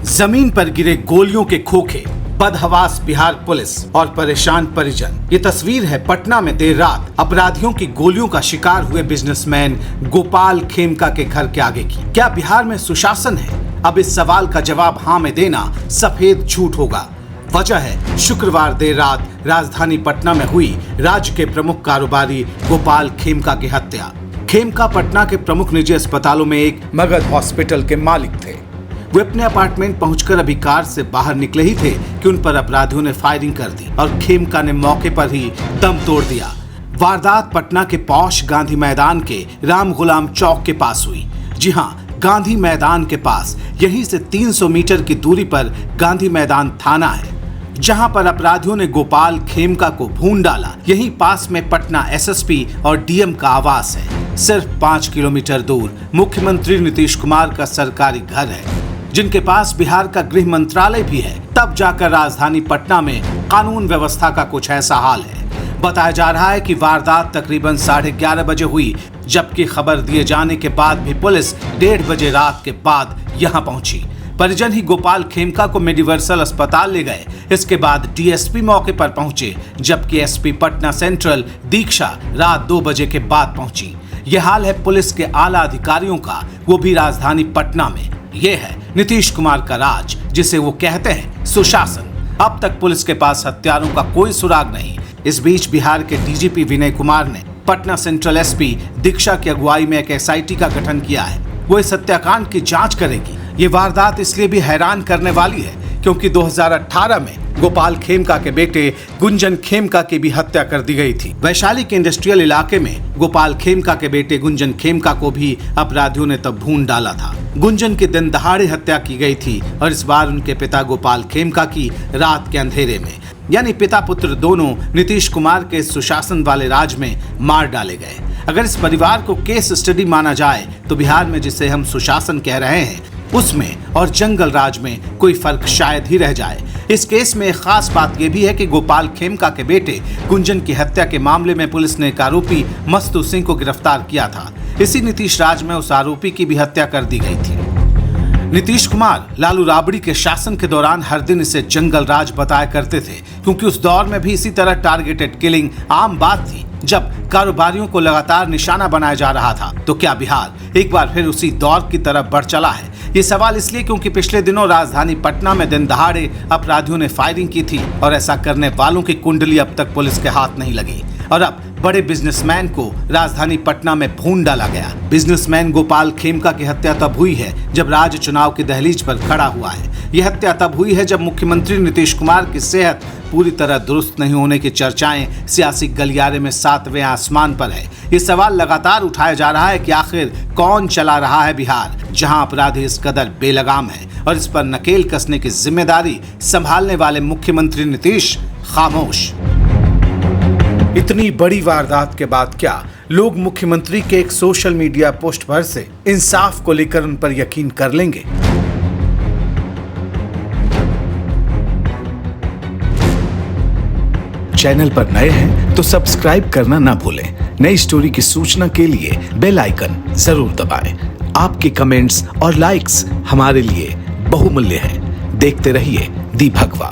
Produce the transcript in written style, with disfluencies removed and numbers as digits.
जमीन पर गिरे गोलियों के खोखे, बदहवास बिहार पुलिस और परेशान परिजन। ये तस्वीर है पटना में देर रात अपराधियों की गोलियों का शिकार हुए बिजनेसमैन गोपाल खेमका के घर के आगे की। क्या बिहार में सुशासन है? अब इस सवाल का जवाब हाँ में देना सफेद झूठ होगा। वजह है शुक्रवार देर रात राजधानी पटना में हुई राज्य के प्रमुख कारोबारी गोपाल खेमका की हत्या। खेमका पटना के प्रमुख निजी अस्पतालों में एक मगध हॉस्पिटल के मालिक थे। वे अपने अपार्टमेंट पहुंचकर अभी कार से बाहर निकले ही थे कि उन पर अपराधियों ने फायरिंग कर दी और खेमका ने मौके पर ही दम तोड़ दिया। वारदात पटना के पौष गांधी मैदान के राम गुलाम चौक के पास हुई। जी हां, गांधी मैदान के पास, यहीं से 300 मीटर की दूरी पर गांधी मैदान थाना है, जहां पर अपराधियों ने गोपाल खेमका को भून डाला। यहीं पास में पटना एसएसपी और डीएम का आवास है। सिर्फ 5 किलोमीटर दूर मुख्यमंत्री नीतीश कुमार का सरकारी घर है, जिनके पास बिहार का गृह मंत्रालय भी है। तब जाकर राजधानी पटना में कानून व्यवस्था का कुछ ऐसा हाल है। बताया जा रहा है कि वारदात तकरीबन 11:30 बजे हुई, जबकि खबर दिए जाने के बाद भी पुलिस 1:30 बजे रात के बाद यहां पहुंची। परिजन ही गोपाल खेमका को मेडिवर्सल अस्पताल ले गए। इसके बाद डीएसपी मौके पर पहुंचे, जबकि एसपी पटना सेंट्रल दीक्षा रात 2 बजे के बाद पहुंची। यह हाल है पुलिस के आला अधिकारियों का, वो भी राजधानी पटना में। ये है नीतीश कुमार का राज, जिसे वो कहते हैं सुशासन। अब तक पुलिस के पास हत्यारों का कोई सुराग नहीं। इस बीच बिहार के डीजीपी विनय कुमार ने पटना सेंट्रल एसपी दीक्षा की अगुवाई में एक एसआईटी का गठन किया है। वो इस हत्याकांड की जांच करेगी। ये वारदात इसलिए भी हैरान करने वाली है क्योंकि 2018 में गोपाल खेमका के बेटे गुंजन खेमका की भी हत्या कर दी गई थी। वैशाली के इंडस्ट्रियल इलाके में गोपाल खेमका के बेटे गुंजन खेमका को भी अपराधियों ने तब भून डाला था। गुंजन की दिन दहाड़े हत्या की गई थी और इस बार उनके पिता गोपाल खेमका की रात के अंधेरे में, यानी पिता पुत्र दोनों नीतीश कुमार के सुशासन वाले राज में मार डाले गए। अगर इस परिवार को केस स्टडी माना जाए तो बिहार में जिसे हम सुशासन कह रहे हैं, उसमें और जंगल राज में कोई फर्क शायद ही रह जाए। इस केस में एक खास बात यह भी है कि गोपाल खेमका के बेटे गुंजन की हत्या के मामले में पुलिस ने एक आरोपी मस्तू सिंह को गिरफ्तार किया था। इसी नीतीश राज में उस आरोपी की भी हत्या कर दी गई थी। नीतीश कुमार लालू राबड़ी के शासन के दौरान हर दिन इसे जंगल राज बताया करते थे, क्योंकि उस दौर में भी इसी तरह टारगेटेड किलिंग आम बात थी, जब कारोबारियों को लगातार निशाना बनाया जा रहा था। तो क्या बिहार एक बार फिर उसी दौर की तरफ बढ़ चला है? ये सवाल इसलिए क्योंकि पिछले दिनों राजधानी पटना में दिन दहाड़े अपराधियों ने फायरिंग की थी और ऐसा करने वालों की कुंडली अब तक पुलिस के हाथ नहीं लगी और अब बड़े बिजनेसमैन को राजधानी पटना में भून डाला गया। बिजनेसमैन गोपाल खेमका की हत्या तब हुई है जब राज्य चुनाव की दहलीज पर खड़ा हुआ है। यह हत्या तब हुई है जब मुख्यमंत्री नीतीश कुमार की सेहत पूरी तरह दुरुस्त नहीं होने की चर्चाएं सियासी गलियारे में 7वें आसमान पर है। ये सवाल लगातार उठाया जा रहा है कि आखिर कौन चला रहा है बिहार, जहां अपराधी इस कदर बेलगाम है और इस पर नकेल कसने की जिम्मेदारी संभालने वाले मुख्यमंत्री नीतीश खामोश। इतनी बड़ी वारदात के बाद क्या लोग मुख्यमंत्री के एक सोशल मीडिया पोस्ट भर से इंसाफ को लेकर उन पर यकीन कर लेंगे? चैनल पर नए हैं तो सब्सक्राइब करना ना भूलें। नई स्टोरी की सूचना के लिए बेल आइकन जरूर दबाएं। आपके कमेंट्स और लाइक्स हमारे लिए बहुमूल्य हैं। देखते रहिए दी भगवा।